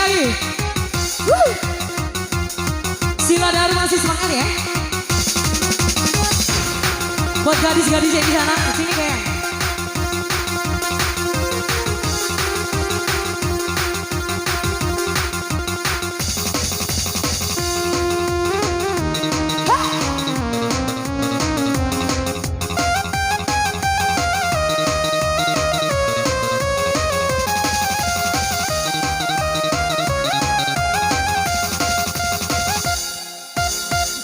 lagi. Sila Daru masih semangat ya. Buat gadis-gadis yang di sana, sini kayak.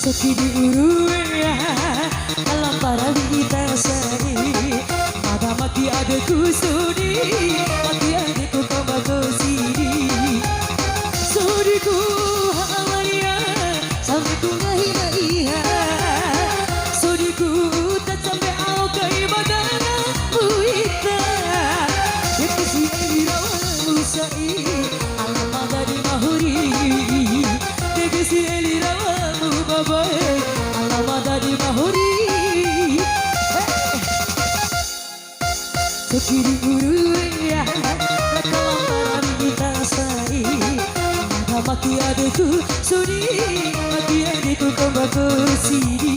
Sepi di uruya alam para kita sari ada mati ada kusudi mati ada ku tambah kusidi sudiku hawaya sampai ku ngahina iya sudiku tak sampai au kai badana buita dekisi irawa usai alam ada mahuri dekisi irawa babae alamada di mahuri sekiri uruya rakalantaran kita sai ada maki adeku sudi maki adeku kembali sidi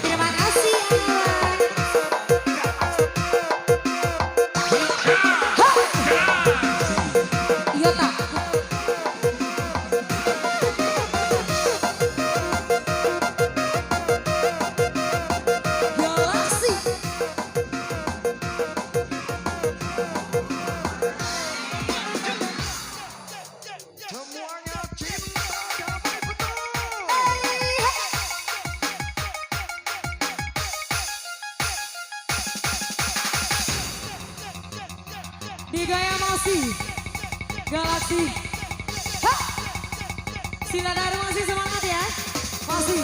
terima kasih. Iya tak? Galaksi. Di gaya masih Galaksi. Sila Daru masih semangat ya. Masih.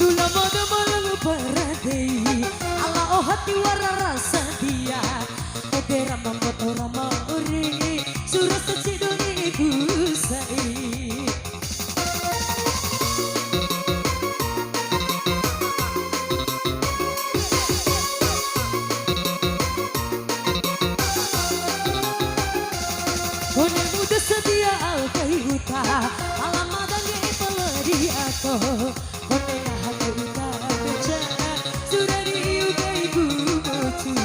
Dula moda malang paradei ala oh hati wara rasa dia edera mamot rama uri surat secidoni busai Kone muda sedia alkai uta alam madange peladi atau Kone hati uta beca sudah diugai ku mocu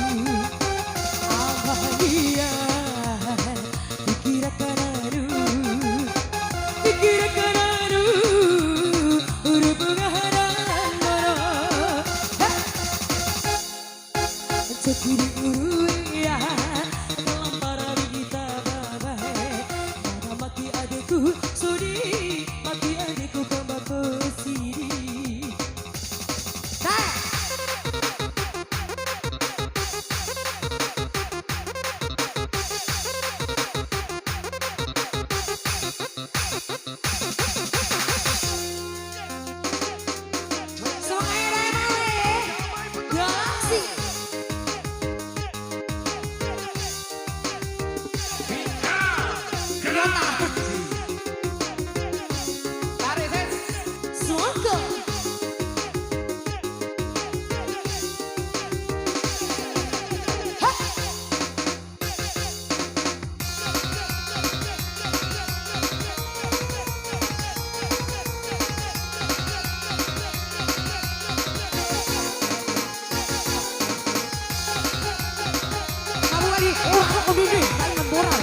lagi. Oh, ini lain memboral.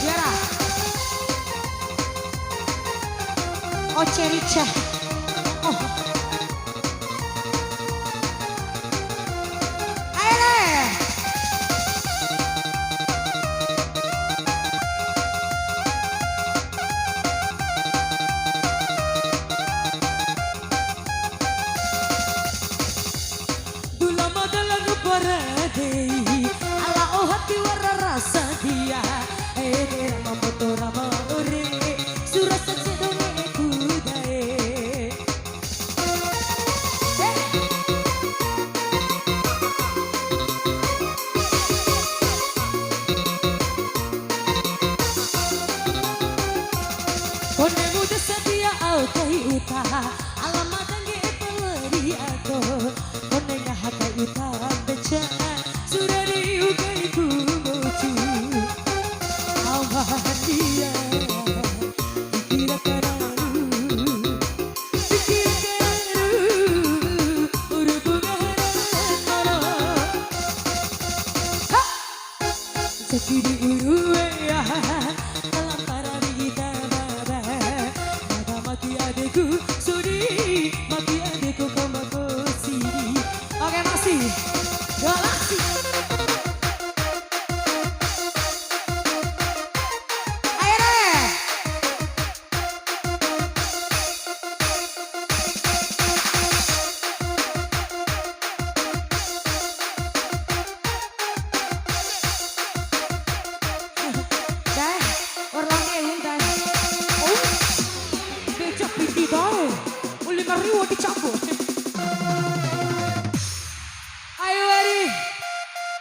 Biara. Oh, Cerica. Oh. Ala oh hati wara rasa dia rama moto rama ore surasa cedone kudae kone muda sedia au kai uta alama dange peleri aku kone ngahakai uta beca sudah diugai ku mocu awan dia dikira kararu urubungan mara sekiri uruwe dalam para kita baba nada mati adekku sudi mati adekku kembali sini oke masih galaksi. Dicampur. Ayo Eri.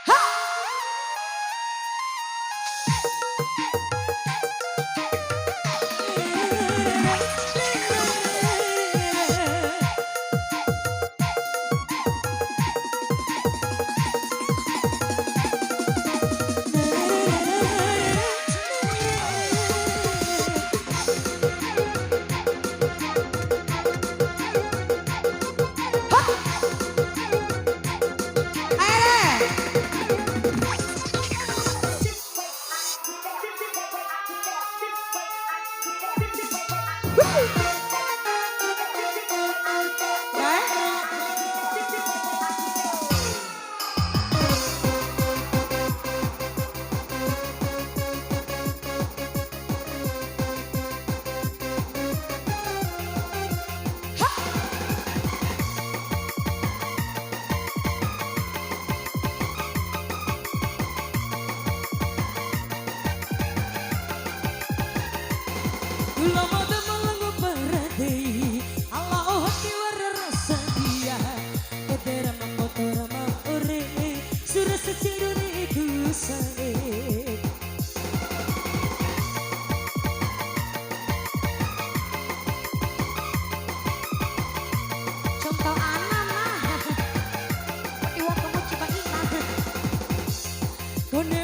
Ha! Lama temelang beradei ala oh hati wara rasa dia ketera motor ma ore surasa cedone ku sae contoh anak mah iwa kamu coba ingat kone